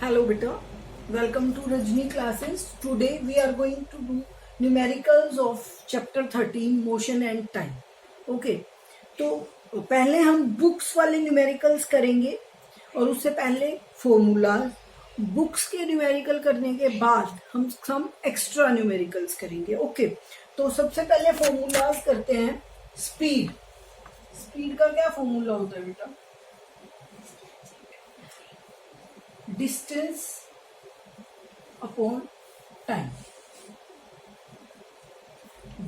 Hello beta, welcome to Rajni classes. Today we are going to do numericals of chapter 13 motion and time. Okay, तो पहले हम books वाले numericals करेंगे और उससे पहले फॉर्मूला बुक्स के न्यूमेरिकल करने के बाद हम एक्स्ट्रा न्यूमेरिकल्स करेंगे. ओके, तो सबसे पहले फॉर्मूलाज करते हैं. स्पीड का क्या फॉर्मूला होता है बेटा? Distance upon time.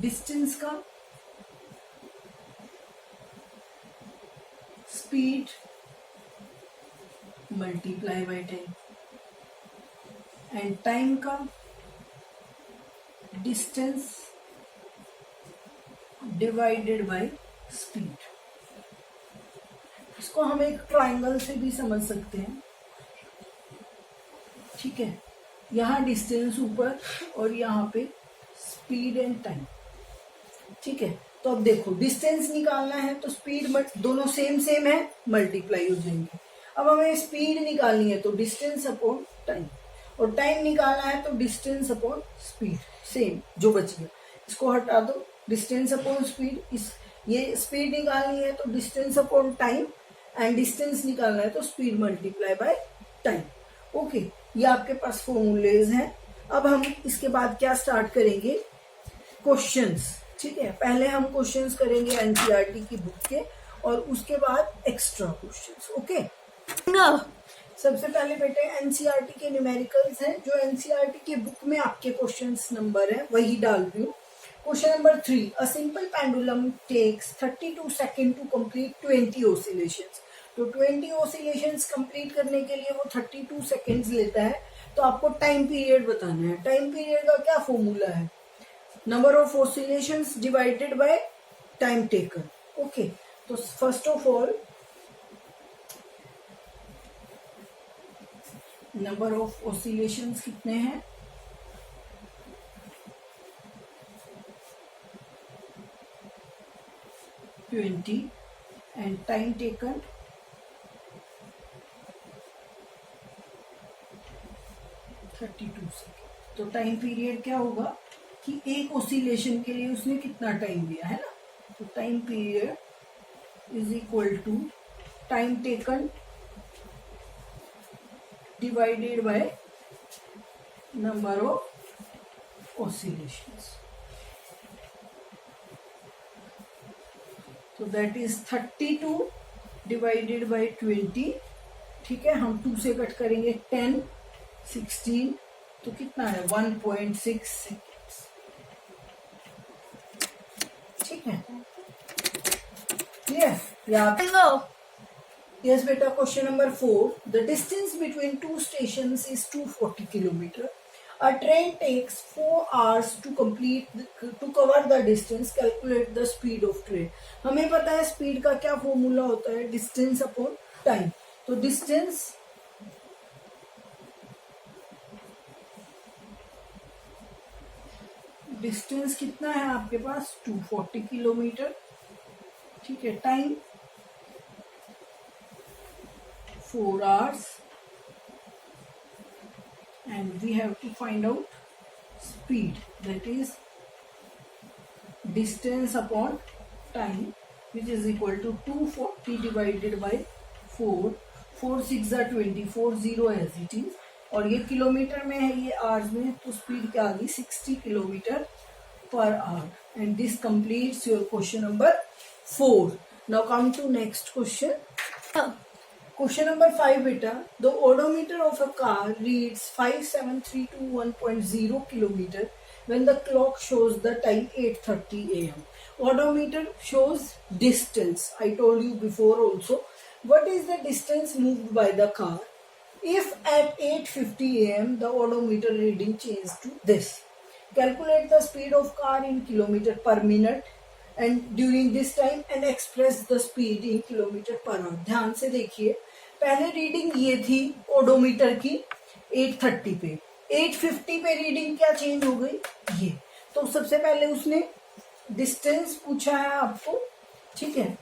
डिस्टेंस का speed multiply by time and time का डिस्टेंस डिवाइडेड बाय स्पीड. इसको हम एक ट्रायंगल से भी समझ सकते हैं. ठीक है, यहाँ डिस्टेंस ऊपर और यहाँ पे स्पीड एंड टाइम. ठीक है, तो अब देखो डिस्टेंस निकालना है तो स्पीड दोनों सेम है, मल्टीप्लाई हो जाएंगे. अब हमें स्पीड निकालनी है तो डिस्टेंस अपॉन टाइम, और टाइम निकालना है तो डिस्टेंस अपॉन स्पीड. सेम जो बच गया इसको हटा दो. डिस्टेंस अपॉन स्पीड, ये स्पीड निकालनी है तो distance upon time and distance निकालना है तो speed multiply by time. Okay, ये आपके पास फॉर्मूलेज हैं. अब हम इसके बाद क्या स्टार्ट करेंगे? क्वेश्चंस. ठीक है, पहले हम क्वेश्चंस करेंगे एनसीईआरटी की बुक के और उसके बाद एक्स्ट्रा क्वेश्चंस. ओके, सबसे पहले बेटे एनसीईआरटी के न्यूमेरिकल्स हैं. जो एनसीईआरटी की बुक में आपके क्वेश्चंस नंबर है वही डाल रही हूँ. Question number 3, a simple pendulum takes 32 second to complete 20 oscillations. तो 20 ऑसिलेशंस कंप्लीट करने के लिए वो 32 सेकेंड्स लेता है. तो आपको टाइम पीरियड बताना है. टाइम पीरियड का क्या फॉर्मूला है? Number of oscillations divided by time taken. Okay, तो first of all number of oscillations कितने हैं? 20 एंड टाइम टेकन 32 सेकेंड. तो टाइम पीरियड क्या होगा कि एक ऑसिलेशन के लिए उसने कितना टाइम लिया है ना. तो time period is equal to time taken divided by number of oscillations. तो दैट इज 32 डिवाइडेड बाय 20. ठीक है, हम 2 से कट करेंगे 10, 16, तो कितना है 1.6 सेकेंड्स. ठीक है, क्लियर? यस बेटा. Question number 4, the distance between 2 stations is 240 kilometre. A train takes 4 hours to cover the distance. Calculate the speed of train. हमें पता है स्पीड का क्या फॉर्मूला होता है? Distance upon time. तो डिस्टेंस कितना है आपके पास? 240 किलोमीटर. ठीक है, time 4 hours and we have to find out speed, that is distance upon time, which is equal to 240 divided by 4. 4 6 are 20, 40 as it is, और ये किलोमीटर में है, ये आवर्स में, तो स्पीड क्या आ गई? 60 kilometre per hour. And this completes your question number 4. Now come to next question. Question number 5 beta, the odometer of a car reads 5732 kilometer when the clock shows the time 8:30 am. Odometer shows distance. I told you before also. What is the distance moved by the car? If at 8:50 am the odometer reading changed to this. Calculate the speed of car in kilometer per minute and during this time and express the speed in kilometer per hour. ध्यान से देखिए, पहले reading ये थी odometer की 8:30 पे, 8:50 पे reading क्या चेंज हो गई? ये. तो सबसे पहले उसने डिस्टेंस पूछा है आपको. ठीक है,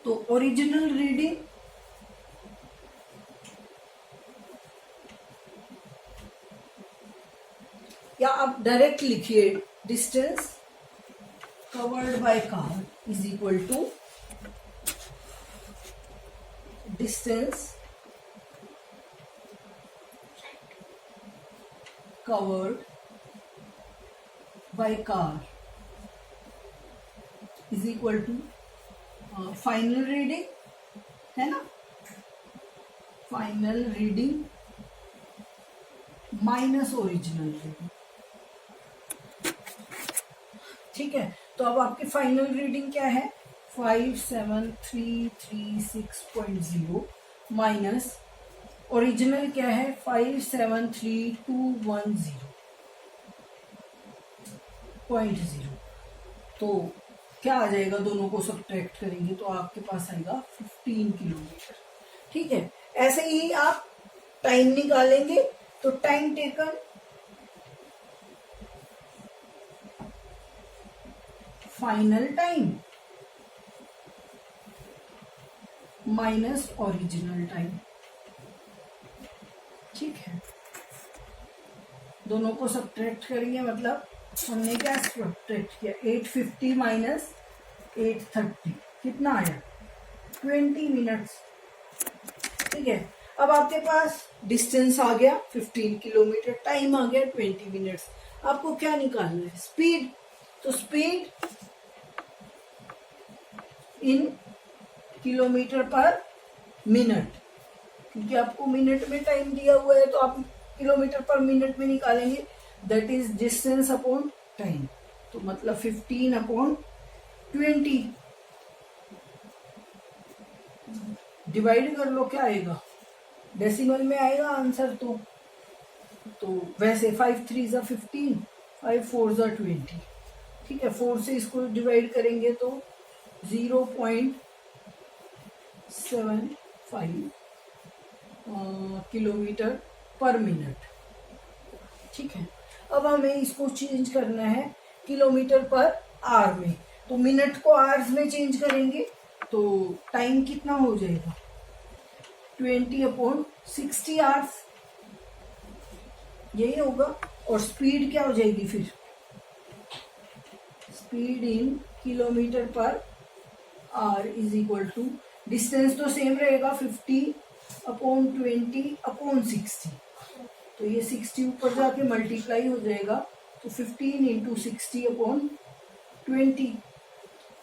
तो ओरिजिनल रीडिंग या आप डायरेक्ट लिखिए distance covered by car is equal to distance covered by car is equal to final reading, है ना, final reading minus original reading. ठीक है, तो अब आपकी फाइनल रीडिंग क्या है 57336.0 माइनस ओरिजिनल क्या है 573,210.0। तो क्या आ जाएगा, दोनों को सब्ट्रैक्ट करेंगे तो आपके पास आएगा 15 किलोमीटर। ठीक है, ऐसे ही आप टाइम निकालेंगे तो time taken final time minus original time. ठीक है, दोनों को सब्ट्रैक्ट करेंगे, मतलब हमने क्या सब्ट्रैक्ट किया 850 माइनस 830 कितना आया 20 मिनट्स। ठीक है, अब आपके पास डिस्टेंस आ गया 15 किलोमीटर, टाइम आ गया 20 मिनट्स। आपको क्या निकालना है स्पीड, तो स्पीड इन किलोमीटर पर मिनट, क्योंकि आपको मिनट में टाइम दिया हुआ है तो आप किलोमीटर पर मिनट में निकालेंगे, that is distance upon time. तो मतलब 15 अपॉन 20 डिवाइड कर लो, क्या आएगा डेसिमल में आएगा आंसर। तो वैसे 5 3 ज़ा 15, 5 4 ज़ा 20। ठीक है, 4 से इसको डिवाइड करेंगे तो 0.75 किलोमीटर पर मिनट। ठीक है, अब हमें इसको चेंज करना है किलोमीटर पर आवर में, तो मिनट को आवर्स में चेंज करेंगे तो टाइम कितना हो जाएगा 20/60 आवर्स, यही होगा। और स्पीड क्या हो जाएगी फिर, speed in kilometre per hour is equal to, distance तो सेम रहेगा 50/20/60, तो ये 60 ऊपर जाके मल्टीप्लाई हो जाएगा, तो 15 × 60/20,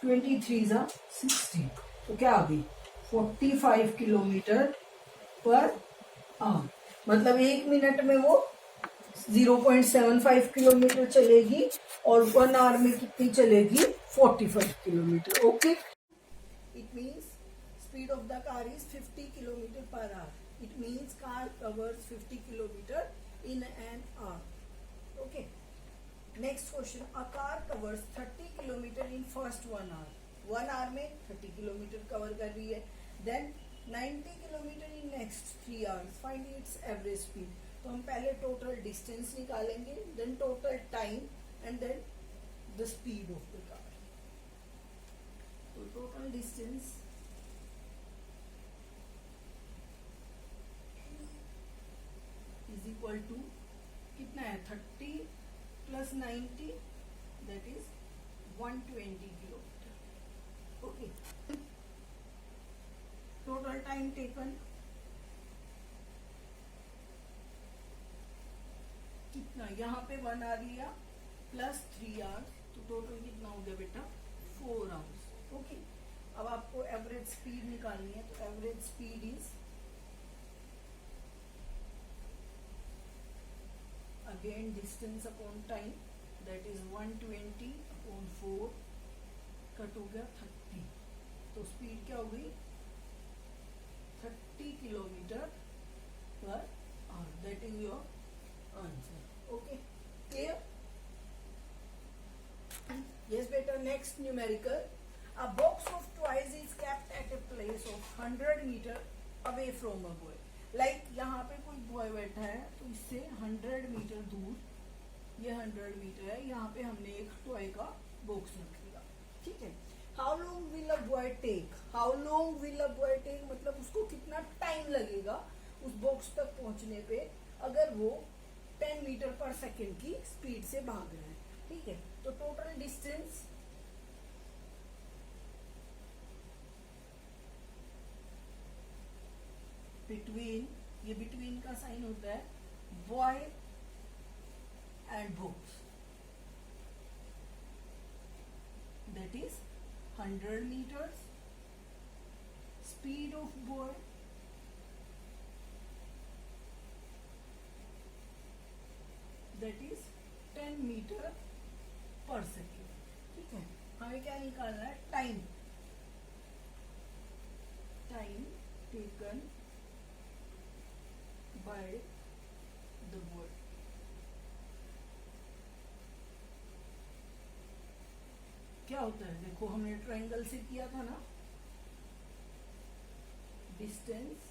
23 ज़ा 60, तो क्या आ गई 45 किलोमीटर पर आवर। मतलब 1 मिनट में वो 0.75 किलोमीटर चलेगी और 1 आवर में कितनी चलेगी 45 kilometre. Okay, it means speed of the car is 50 kilometre per hour. It means car covers 50 kilometre in an hour. Okay, next question, a car covers 30 kilometre in first 1 hour. 1 hour में 30 kilometre cover कर रही है, then 90 kilometre in next 3 hours, find its average speed. तो हम पहले total distance निकालेंगे, then total time and then the speed of the car. तो total distance is equal to कितना है 30 + 90 that is 120 kilometre. Okay, total time taken कितना, यहाँ पे 1 आवर लिया प्लस 3 आवर्स, तो टोटल कितना हो गया बेटा 4 आवर्स। ओके, अब आपको एवरेज स्पीड निकालनी है, तो average speed is again distance upon time, that is 120/4 cut हो गया 30, तो स्पीड क्या हो गई 30 kilometre per our, that is your answer. Okay, clear? Yes, better. Next numerical. A box of toys is kept at a place of 100 meter away from a boy. Like यहाँ पे कोई boy बैठा है तो इससे 100 मीटर दूर, ये 100 metre है, यहाँ पे हमने एक टॉय का बॉक्स रख दिया। ठीक है, how long will a boy take, how long will a boy take मतलब उसको कितना टाइम लगेगा उस बॉक्स तक पहुंचने पे, अगर वो 10 मीटर पर सेकेंड की स्पीड से भाग रहा है, ठीक है। तो टोटल डिस्टेंस बिटवीन, ये बिटवीन का साइन होता है, boy and books, that is 100 meters. Speed of boy that is 10 meter per second, ठीक है। हमें क्या निकालना है, time, time taken by the boy. क्या होता है, देखो हमने ट्रायंगल से किया था ना, डिस्टेंस,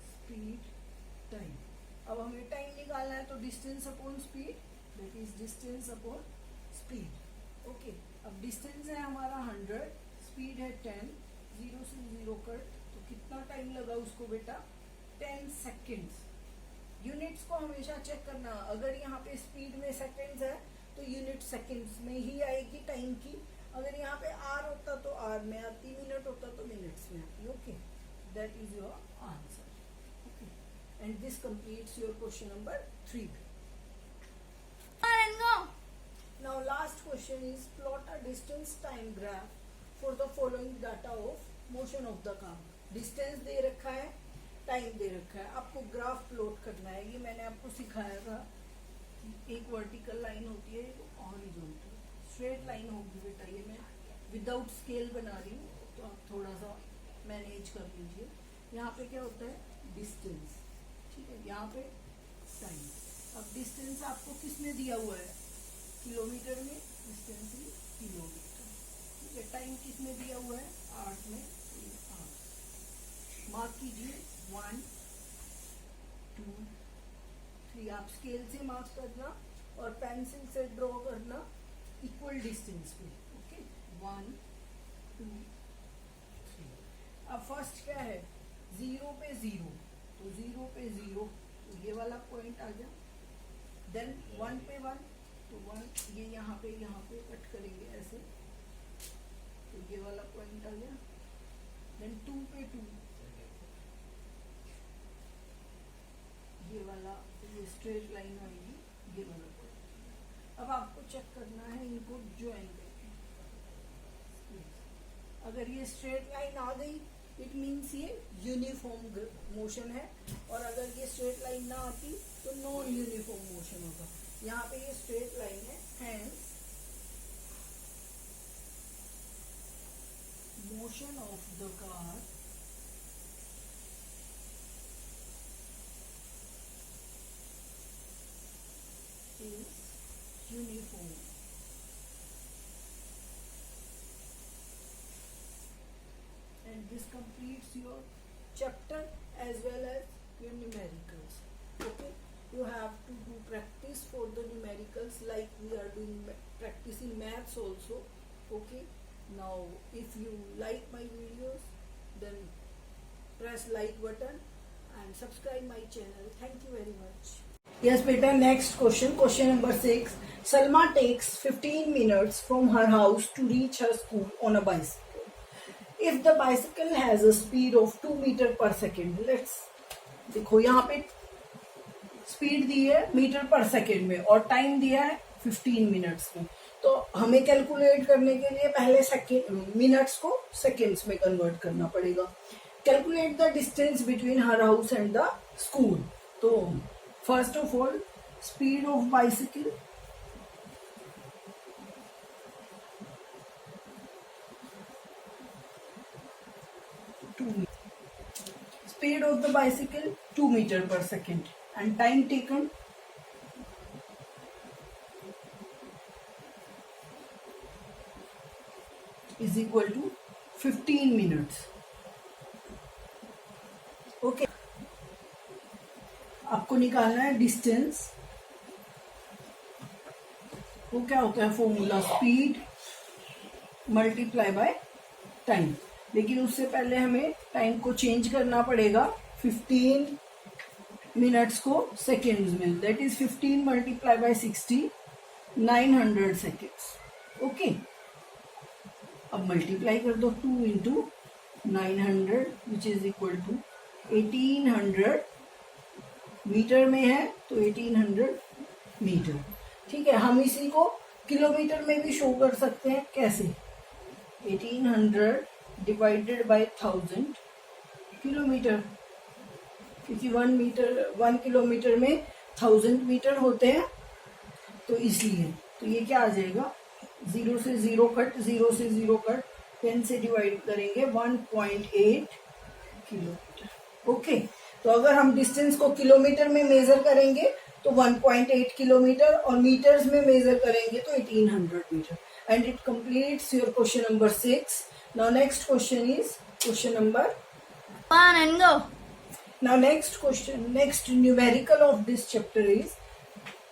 स्पीड, टाइम। अब हमें टाइम निकालना है, तो distance upon speed, that is distance upon speed. Okay, अब डिस्टेंस है हमारा 100, स्पीड है 10, 0 से 0 कट, तो कितना टाइम लगा उसको बेटा, 10 सेकेंड्स। यूनिट्स को हमेशा चेक करना, अगर यहाँ पे स्पीड में सेकेंड्स है तो यूनिट सेकेंड्स में ही आएगी टाइम की, अगर यहाँ पे आर होता तो आर में आती, मिनट होता तो मिनट्स में आती। Okay, that is your answer. Okay, and this completes your question number 3। Now last question is plot a distance time graph for the following data of motion of the car. Distance दे रखा है, time दे रखा है, आपको graph plot करना है। ये मैंने आपको सिखाया था, एक वर्टिकल लाइन होती है, एक हॉरिजॉन्टल, स्ट्रेट लाइन होगी बेटा। ये मैं विदाउट स्केल बना रही हूँ, तो आप थोड़ा सा मैनेज कर लीजिए। यहाँ पे क्या होता है, डिस्टेंस, ठीक है, यहाँ पे टाइम। अब डिस्टेंस आपको किसने दिया हुआ है, किलोमीटर में, डिस्टेंस भी किलोमीटर, ठीक है। टाइम किसने दिया हुआ है, 8 में, 8 मार्क कीजिए, 1 2 3। आप स्केल से मार्क करना और पेंसिल से ड्रॉ करना इक्वल डिस्टेंस पे। ओके, 1 2 3। अब फर्स्ट क्या है, 0 पे 0, तो 0 पे 0, तो ये वाला पॉइंट आ गया। देन 1 पे 1, तो 1, ये यहाँ पे कट करेंगे ऐसे, तो ये वाला पॉइंट आ गया। देन 2 पे 2, ये वाला, ये स्ट्रेट लाइन आएगी, ये वाला पॉइंट। अब आपको चेक करना है इनको ज्वाइन करके। अगर ये स्ट्रेट लाइन आ गई, इट मीन्स ये यूनिफॉर्म मोशन है, और अगर ये स्ट्रेट लाइन ना आती तो नॉन यूनिफॉर्म मोशन होगा। यहाँ पे ये स्ट्रेट लाइन है, hence motion of the car is uniform. And this completes your chapter as well as your numericals. Okay, you have to do practice for the numericals like we are doing practice in maths also. Okay, now if you like my videos, then press like button and subscribe my channel. Thank you very much. Yes, beta. Next question. Question number 6. Salma takes 15 minutes from her house to reach her school on a bicycle. If the bicycle has a speed of 2 meter per second, let's देखो यहाँ पे speed दी है metre पर second में और time दिया है 15 minutes में। तो हमें कैलकुलेट करने के लिए पहले सेकेंड, मिनट्स को सेकेंड्स में कन्वर्ट करना पड़ेगा। Calculate the distance between her house and the school. तो first of all, speed of bicycle, speed of the bicycle 2 meter per second, and time taken is equal to 15 minutes. Okay, आपको निकालना है distance. वो क्या होता है formula, speed multiply by time. लेकिन उससे पहले हमें टाइम को चेंज करना पड़ेगा। 15 मिनट्स को सेकेंड्स में, that is 15 multiply by 60, 900 seconds. Okay, अब मल्टीप्लाई कर दो 2 into 900 which is equal to 1800 metre में है तो 1800 मीटर। ठीक है, हम इसी को किलोमीटर में भी शो कर सकते हैं। कैसे? 1800 डिवाइडेड बाय 1000 किलोमीटर, क्योंकि 1 किलोमीटर में 1000 मीटर होते हैं, तो इसलिए तो ये क्या आ जाएगा, 0 से 0 कट, 0 से 0 कट, 10 से डिवाइड करेंगे 1.8 किलोमीटर। ओके, तो अगर हम डिस्टेंस को किलोमीटर में मेजर करेंगे तो 1.8 किलोमीटर, और मीटर्स में मेजर करेंगे तो 1800 metre. And it completes your question number 6। Now next question is question number 1 and go. Now next question, next numerical of this chapter is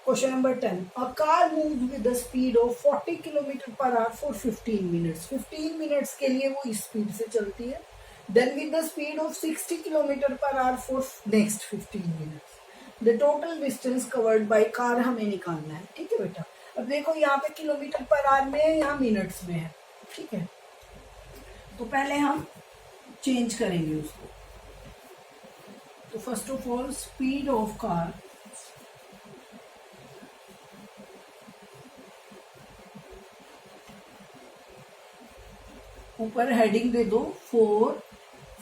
question number 10. A car moves with the speed of 40 km per hour for 15 minutes. 15 minutes के लिए वो इस speed से चलती है. Then with the speed of 60 km per hour for next 15 minutes. The total distance covered by car हमें निकालना है. ठीक है बेटा. अब देखो यहाँ पे किलोमीटर पर आवर में है, यहाँ मिनट्स में है. ठीक है, तो पहले हम चेंज करेंगे उसको. तो first of all speed of car ऊपर हेडिंग दे दो फॉर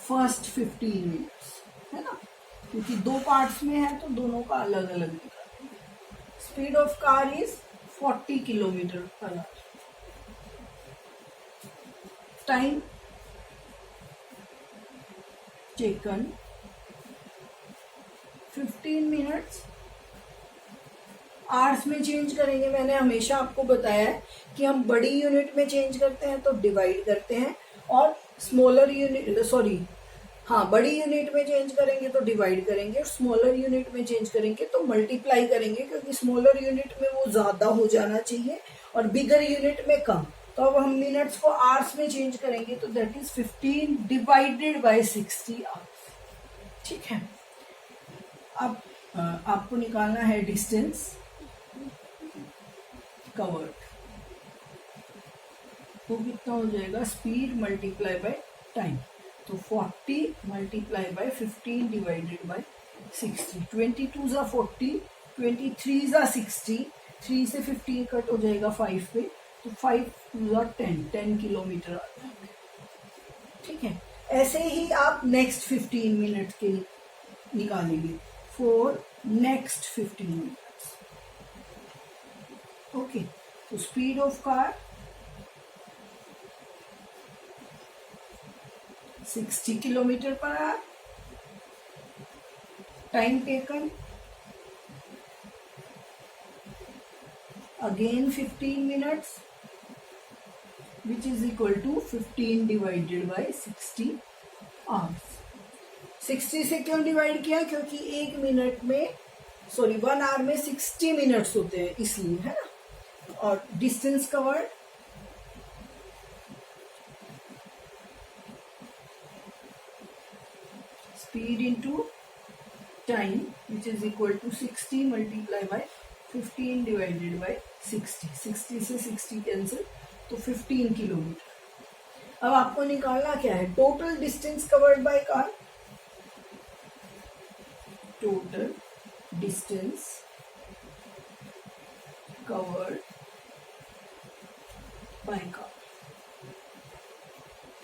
फर्स्ट 15 मिनट्स, है ना, क्योंकि दो पार्ट्स में है तो दोनों का अलग अलग निकालेंगे. Speed of car is 40 kilometre per hour. Time taken 15 minutes. Hours में चेंज करेंगे. मैंने हमेशा आपको बताया है कि हम बड़ी यूनिट में चेंज करते हैं तो डिवाइड करते हैं, और स्मॉलर यूनिट बड़ी यूनिट में चेंज करेंगे तो डिवाइड करेंगे, और स्मॉलर यूनिट में चेंज करेंगे तो मल्टीप्लाई करेंगे, क्योंकि स्मॉलर यूनिट में वो ज्यादा हो जाना चाहिए और बिगर यूनिट में कम. तो अब हम मिनट्स को आवर्स में चेंज करेंगे तो that is 15 divided by 60 hours. ठीक है, अब आपको निकालना है डिस्टेंस कवर्ड. तो कितना हो जाएगा, स्पीड मल्टीप्लाई बाय टाइम. तो 40 मल्टीप्लाई बाय 15 डिवाइडेड बाय 60. 22 जा 40, 23 जा 60, 3 से 15 कट हो जाएगा 5 पे, तो 5 जा 10 किलोमीटर आ जाएंगे. ठीक है, ऐसे ही आप नेक्स्ट 15 मिनट के निकालेंगे फॉर नेक्स्ट 15 मिनट्स. ओके, तो speed of car 60 kilometre per hour. Time taken again 15 minutes which is equal to 15 divided by 60 hours. 60 से क्यों डिवाइड किया, क्योंकि 1 आवर में 60 मिनट्स होते हैं, इसलिए, है ना. और distance covered speed into time which is equal to 60 multiply by 15 divided by 60. 60 से 60 कैंसिल, तो 15 किलोमीटर. अब आपको निकालना क्या है, total distance covered by car. Total distance covered by car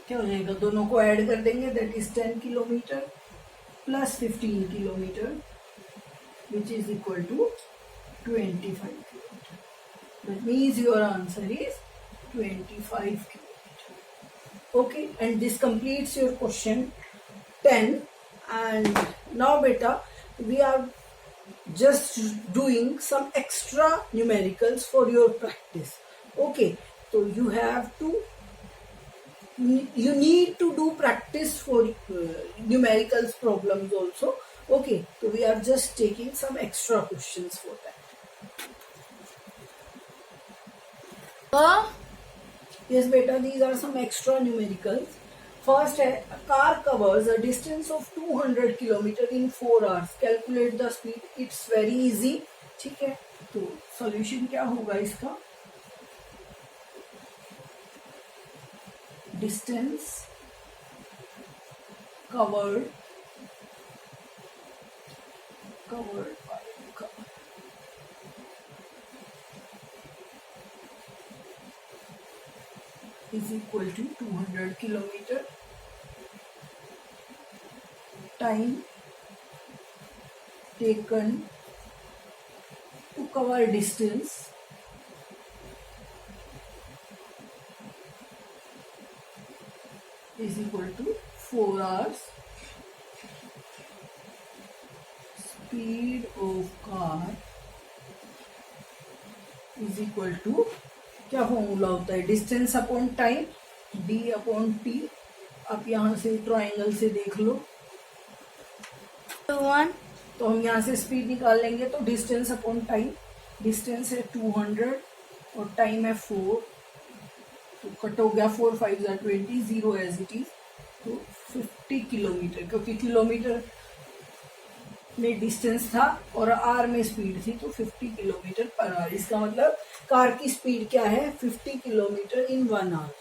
क्या हो जाएगा, दोनों को ऐड कर देंगे, that is 10 kilometre plus 15 kilometre which is equal to 25 kilometre. That means your answer is 25 kilometer. Okay, and this completes your question 10. And now beta, we are just doing some extra numericals for your practice. Okay, so you need to do practice for numericals problems also. Okay, so we are just taking some extra questions for that. Yes beta, these are some extra numericals first है car covers a distance of 200 kilometre in 4 hours, calculate the speed. It's very easy, ठीक है। तो solution क्या होगा इसका, distance covered by car is equal to 200 kilometer, time taken to cover distance is equal to 4 hours, speed of car is equal to, क्या formula होता है, distance upon time, D upon T. आप यहाँ से triangle से देख लो, 2 1 तो हम यहाँ से स्पीड निकाल लेंगे। तो डिस्टेंस अपॉन टाइम, डिस्टेंस है 200 और टाइम है 4, तो कट हो गया 4 5 20, 0 एज इट इज, तो 50 किलोमीटर, क्योंकि किलोमीटर में डिस्टेंस था और आर में स्पीड थी, तो 50 किलोमीटर पर आवर। इसका मतलब कार की स्पीड क्या है, 50 किलोमीटर इन 1 आवर।